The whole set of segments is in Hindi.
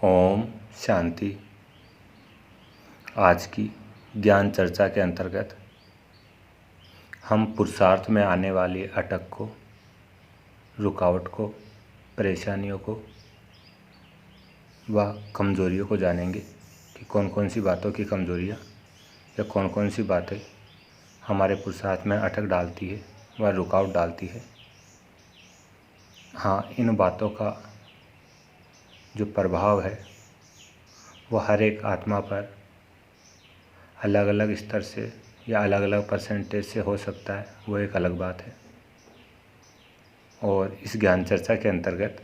ओम शांति। आज की ज्ञान चर्चा के अंतर्गत हम पुरुषार्थ में आने वाली अटक को, रुकावट को, परेशानियों को व कमज़ोरियों को जानेंगे कि कौन कौन सी बातों की कमज़ोरियाँ या कौन कौन सी बातें हमारे पुरुषार्थ में अटक डालती है व रुकावट डालती है। हाँ, इन बातों का जो प्रभाव है वो हर एक आत्मा पर अलग अलग स्तर से या अलग अलग परसेंटेज से हो सकता है, वो एक अलग बात है। और इस ज्ञान चर्चा के अंतर्गत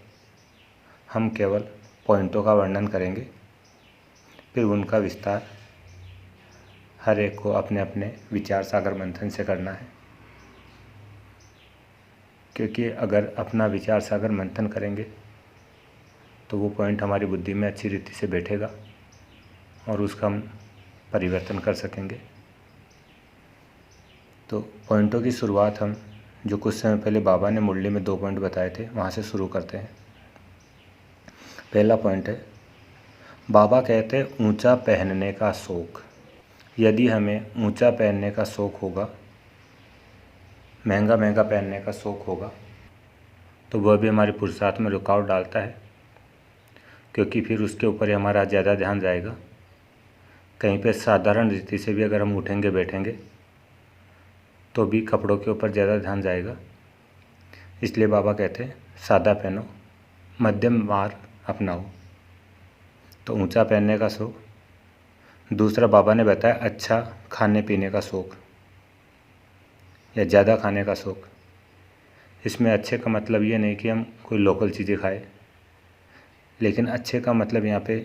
हम केवल पॉइंटों का वर्णन करेंगे, फिर उनका विस्तार हर एक को अपने अपने विचार सागर मंथन से करना है। क्योंकि अगर अपना विचार सागर मंथन करेंगे तो वो पॉइंट हमारी बुद्धि में अच्छी रीति से बैठेगा और उसका हम परिवर्तन कर सकेंगे। तो पॉइंटों की शुरुआत हम जो कुछ समय पहले बाबा ने मुरली में 2 पॉइंट बताए थे वहाँ से शुरू करते हैं। पहला पॉइंट है, बाबा कहते हैं ऊंचा पहनने का शौक़। यदि हमें ऊंचा पहनने का शौक़ होगा, महंगा महंगा पहनने का शौक़ होगा, तो वह भी हमारे पुरुषार्थ में रुकावट डालता है। क्योंकि फिर उसके ऊपर ही हमारा ज़्यादा ध्यान जाएगा। कहीं पे साधारण रीति से भी अगर हम उठेंगे बैठेंगे तो भी कपड़ों के ऊपर ज़्यादा ध्यान जाएगा। इसलिए बाबा कहते हैं सादा पहनो, मध्यम मार्ग अपनाओ। तो ऊंचा पहनने का शौक़। दूसरा बाबा ने बताया अच्छा खाने पीने का शौक़ या ज़्यादा खाने का शौक़। इसमें अच्छे का मतलब ये नहीं कि हम कोई लोकल चीज़ें खाएं, लेकिन अच्छे का मतलब यहाँ पे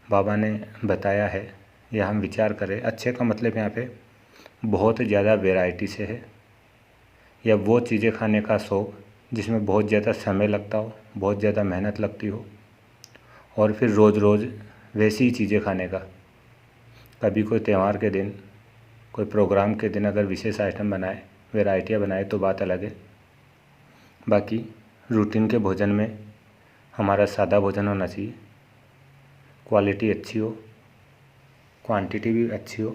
बाबा ने बताया है या हम विचार करें, अच्छे का मतलब यहाँ पे बहुत ज़्यादा वैरायटी से है, या वो चीज़ें खाने का शौक़ जिसमें बहुत ज़्यादा समय लगता हो, बहुत ज़्यादा मेहनत लगती हो, और फिर रोज़ रोज़ वैसी ही चीज़ें खाने का। कभी कोई त्यौहार के दिन, कोई प्रोग्राम के दिन अगर विशेष आइटम बनाए, वैरायटियाँ बनाए तो बात अलग है। बाकी रूटीन के भोजन में हमारा सादा भोजन होना चाहिए। क्वालिटी अच्छी हो, क्वांटिटी भी अच्छी हो,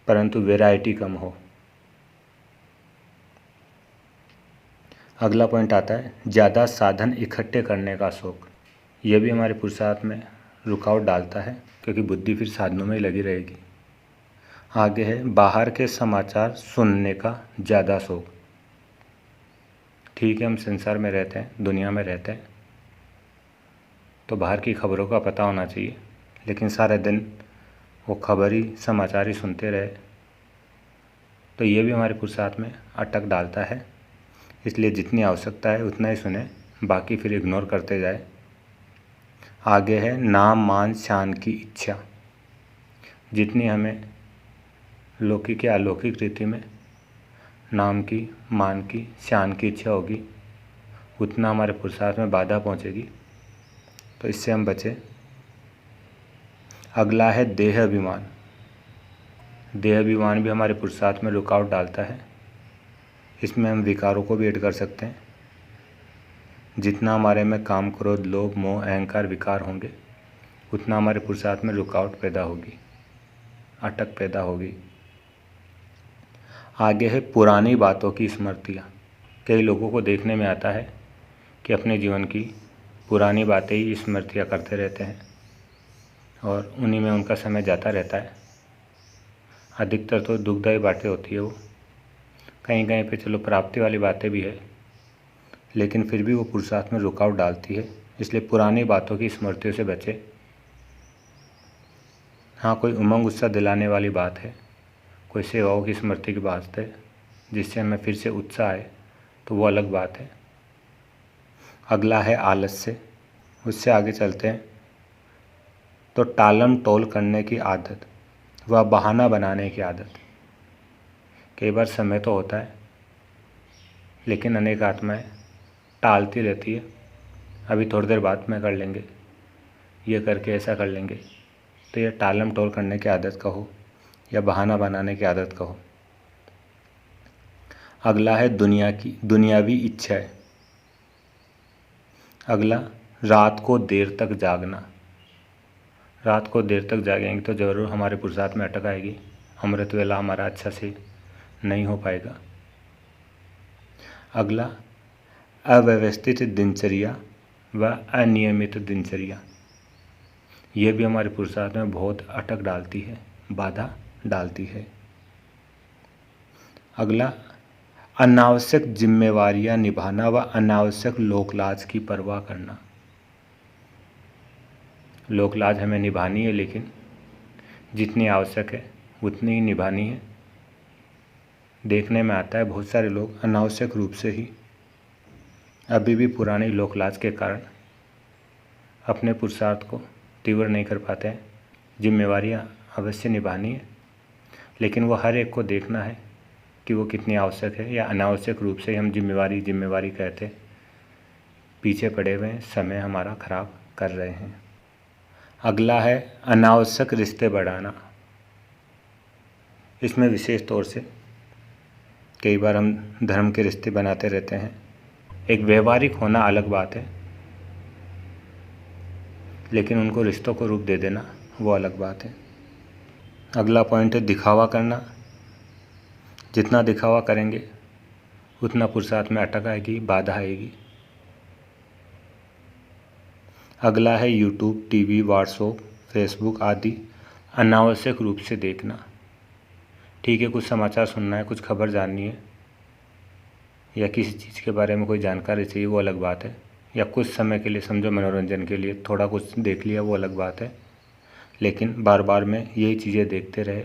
परंतु वैरायटी कम हो। अगला पॉइंट आता है ज़्यादा साधन इकट्ठे करने का शौक़। यह भी हमारे पुरुषार्थ में रुकावट डालता है, क्योंकि बुद्धि फिर साधनों में ही लगी रहेगी। आगे है बाहर के समाचार सुनने का ज़्यादा शौक़। ठीक है, हम संसार में रहते हैं, दुनिया में रहते हैं, तो बाहर की खबरों का पता होना चाहिए, लेकिन सारे दिन वो खबर ही, समाचार ही सुनते रहे तो ये भी हमारे पुरुषार्थ में अटक डालता है। इसलिए जितनी आवश्यकता है उतना ही सुने, बाकी फिर इग्नोर करते जाए। आगे है नाम मान शान की इच्छा। जितनी हमें लौकिक या अलौकिक रीति में नाम की, मान की, शान की इच्छा होगी, उतना हमारे पुरुषार्थ में बाधा पहुंचेगी, तो इससे हम बचें। अगला है देह अभिमान। देह अभिमान भी हमारे पुरुषार्थ में रुकावट डालता है। इसमें हम विकारों को भी ऐड कर सकते हैं। जितना हमारे में काम, क्रोध, लोभ, मोह, अहंकार विकार होंगे, उतना हमारे पुरुषार्थ में रुकावट पैदा होगी, अटक पैदा होगी। आगे है पुरानी बातों की स्मृतियाँ। कई लोगों को देखने में आता है कि अपने जीवन की पुरानी बातें ही स्मृतियाँ करते रहते हैं और उन्हीं में उनका समय जाता रहता है। अधिकतर तो दुखदायी बातें होती है वो। कहीं कहीं पे चलो प्राप्ति वाली बातें भी है, लेकिन फिर भी वो पुरुषार्थ में रुकावट डालती है। इसलिए पुरानी बातों की स्मृतियों से बचे। हाँ, कोई उमंग उत्साह दिलाने वाली बात है, कोई सेवाओं की स्मृति की बात है जिससे हमें फिर से उत्साह आए, तो वो अलग बात है। अगला है आलस्य। उससे आगे चलते हैं तो टालम टोल करने की आदत व बहाना बनाने की आदत। कई बार समय तो होता है, लेकिन अनेक आत्माएं टालती रहती है। अभी थोड़ी देर बाद में कर लेंगे, ये करके ऐसा कर लेंगे। तो ये टालम टोल करने की आदत कहो या बहाना बनाने की आदत कहो। अगला है दुनियावी इच्छाएं। अगला रात को देर तक जागना। रात को देर तक जागेंगे तो ज़रूर हमारे पुरुषार्थ में अटक आएगी, अमृत वेला हमारा अच्छा से नहीं हो पाएगा। अगला, अव्यवस्थित दिनचर्या व अनियमित दिनचर्या। ये भी हमारे पुरुषार्थ में बहुत अटक डालती है, बाधा डालती है। अगला, अनावश्यक जिम्मेवारियां निभाना व अनावश्यक लोकलाज की परवाह करना। लोकलाज हमें निभानी है, लेकिन जितनी आवश्यक है उतनी ही निभानी है। देखने में आता है बहुत सारे लोग अनावश्यक रूप से ही अभी भी पुरानी लोकलाज के कारण अपने पुरुषार्थ को तीव्र नहीं कर पाते हैं। जिम्मेवारियां अवश्य निभानी है, लेकिन वो हर एक को देखना है कि वो कितनी आवश्यक है, या अनावश्यक रूप से हम जिम्मेवारी कहते पीछे पड़े हुए हैं, समय हमारा खराब कर रहे हैं। अगला है अनावश्यक रिश्ते बढ़ाना। इसमें विशेष तौर से कई बार हम धर्म के रिश्ते बनाते रहते हैं। एक व्यवहारिक होना अलग बात है, लेकिन उनको रिश्तों को रूप दे देना वो अलग बात है। अगला पॉइंट है दिखावा करना। जितना दिखावा करेंगे उतना पुरुषार्थ में अटक आएगी, बाधा आएगी। अगला है यूट्यूब, टीवी, व्हाट्सएप, फेसबुक आदि अनावश्यक रूप से देखना। ठीक है, कुछ समाचार सुनना है, कुछ खबर जाननी है, या किसी चीज़ के बारे में कोई जानकारी चाहिए, वो अलग बात है। या कुछ समय के लिए समझो मनोरंजन के लिए थोड़ा कुछ देख लिया, वो अलग बात है। लेकिन बार बार में यही चीज़ें देखते रहे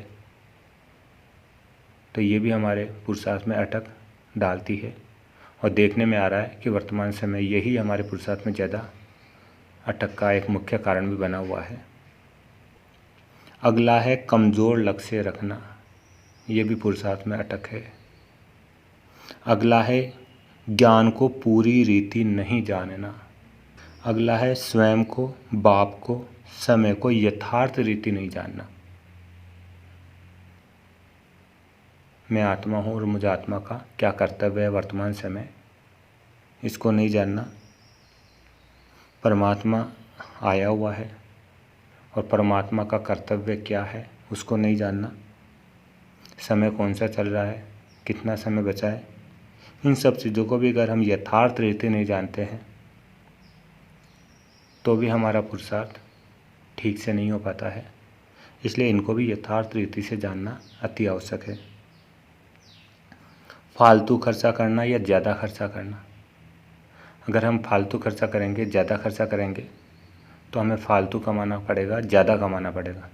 तो ये भी हमारे पुरुषार्थ में अटक डालती है। और देखने में आ रहा है कि वर्तमान समय यही हमारे पुरुषार्थ में ज़्यादा अटक का एक मुख्य कारण भी बना हुआ है। अगला है कमज़ोर लक्ष्य रखना। ये भी पुरुषार्थ में अटक है। अगला है ज्ञान को पूरी रीति नहीं जानना। अगला है स्वयं को, बाप को, समय को यथार्थ रीति नहीं जानना। मैं आत्मा हूँ और मुझे आत्मा का क्या कर्तव्य है वर्तमान समय, इसको नहीं जानना। परमात्मा आया हुआ है और परमात्मा का कर्तव्य क्या है उसको नहीं जानना। समय कौन सा चल रहा है, कितना समय बचा है, इन सब चीज़ों को भी अगर हम यथार्थ रीति नहीं जानते हैं तो भी हमारा पुरुषार्थ ठीक से नहीं हो पाता है। इसलिए इनको भी यथार्थ रीति से जानना अति आवश्यक है। फालतू खर्चा करना या ज़्यादा खर्चा करना। अगर हम फालतू खर्चा करेंगे, ज़्यादा खर्चा करेंगे तो हमें फालतू कमाना पड़ेगा, ज़्यादा कमाना पड़ेगा।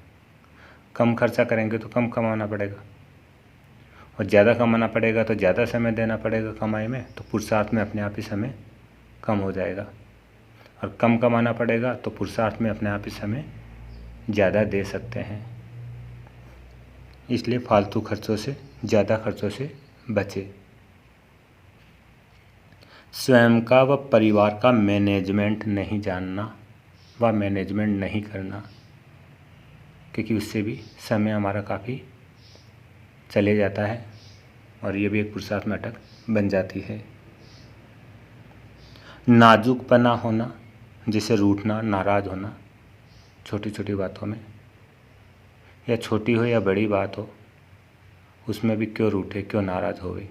कम खर्चा करेंगे तो कम कमाना पड़ेगा, और ज़्यादा कमाना पड़ेगा तो ज़्यादा समय देना पड़ेगा कमाई में, तो पुरुषार्थ में अपने आप ही समय कम हो जाएगा। और कम कमाना पड़ेगा तो पुरुषार्थ में अपने आप ही समय ज़्यादा दे सकते हैं। इसलिए फालतू खर्चों से, ज़्यादा खर्चों से बचे। स्वयं का व परिवार का मैनेजमेंट नहीं जानना व मैनेजमेंट नहीं करना, क्योंकि उससे भी समय हमारा काफ़ी चले जाता है और ये भी एक पुरुषार्थ में अटक बन जाती है। नाजुकपना होना, जैसे रूठना, नाराज़ होना छोटी छोटी बातों में, या छोटी हो या बड़ी बात हो उसमें भी क्यों रूठे, क्यों नाराज़ हो गई।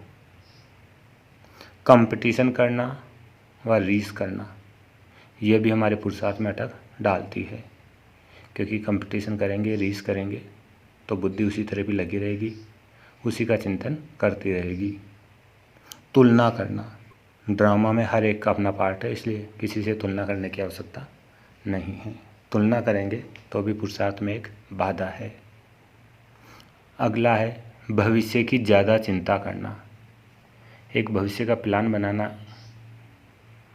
कंपटीशन करना व रीस करना, यह भी हमारे पुरुषार्थ में अटक डालती है, क्योंकि कंपटीशन करेंगे, रीस करेंगे तो बुद्धि उसी तरह भी लगी रहेगी, उसी का चिंतन करती रहेगी। तुलना करना, ड्रामा में हर एक का अपना पार्ट है, इसलिए किसी से तुलना करने की आवश्यकता नहीं है। तुलना करेंगे तो भी पुरुषार्थ में एक बाधा है। अगला है भविष्य की ज़्यादा चिंता करना। एक भविष्य का प्लान बनाना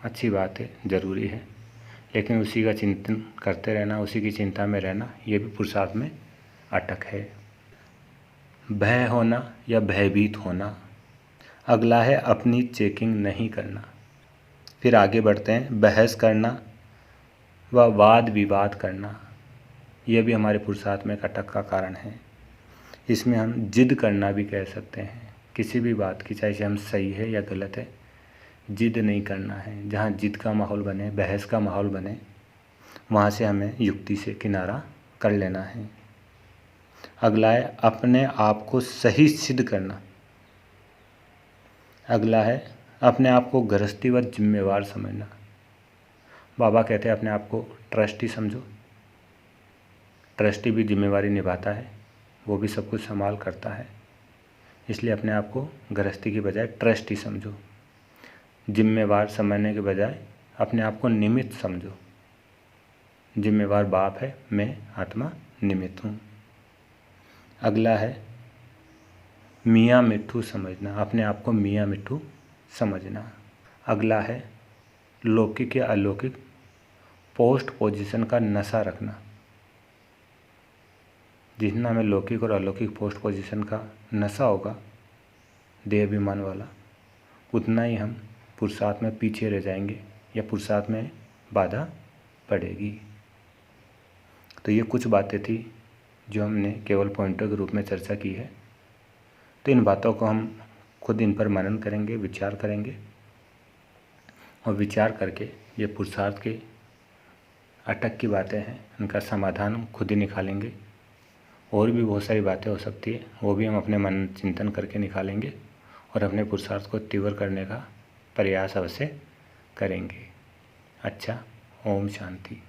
अच्छी बात है, ज़रूरी है, लेकिन उसी का चिंतन करते रहना, उसी की चिंता में रहना, ये भी पुरुषार्थ में अटक है। भय होना या भयभीत होना। अगला है अपनी चेकिंग नहीं करना। फिर आगे बढ़ते हैं, बहस करना व वाद विवाद करना, यह भी हमारे पुरुषार्थ में एक अटक का कारण है। इसमें हम जिद करना भी कह सकते हैं किसी भी बात की, चाहे से हम सही है या गलत है, जिद नहीं करना है। जहाँ जिद का माहौल बने, बहस का माहौल बने, वहाँ से हमें युक्ति से किनारा कर लेना है। अगला है अपने आप को सही सिद्ध करना। अगला है अपने आप को गृहस्थी व जिम्मेवार समझना। बाबा कहते हैं अपने आप को ट्रस्टी समझो। ट्रस्टी भी जिम्मेवारी निभाता है, वो भी सब कुछ संभाल करता है, इसलिए अपने आप को गृहस्थी की बजाय ट्रस्टी समझो। जिम्मेवार समझने के बजाय अपने आप को निमित्त समझो। जिम्मेवार बाप है, मैं आत्मा निमित्त हूँ। अगला है मियाँ मिट्ठू समझना। अपने आप को मियाँ मिट्ठू समझना। अगला है लौकिक या अलौकिक पोस्ट पोजीशन का नशा रखना। जितना हमें लौकिक और अलौकिक पोस्ट पोजीशन का नशा होगा, देह अभिमान वाला, उतना ही हम पुरुषार्थ में पीछे रह जाएंगे या पुरुषार्थ में बाधा पड़ेगी। तो ये कुछ बातें थी जो हमने केवल पॉइंटर के रूप में चर्चा की है। तो इन बातों को हम खुद इन पर मनन करेंगे, विचार करेंगे, और विचार करके ये पुरुषार्थ के अटक की बातें हैं, इनका समाधान हम खुद ही निकालेंगे। और भी बहुत सारी बातें हो सकती है, वो भी हम अपने मन चिंतन करके निकालेंगे और अपने पुरुषार्थ को तीव्र करने का प्रयास अवश्य करेंगे। अच्छा, ओम शांति।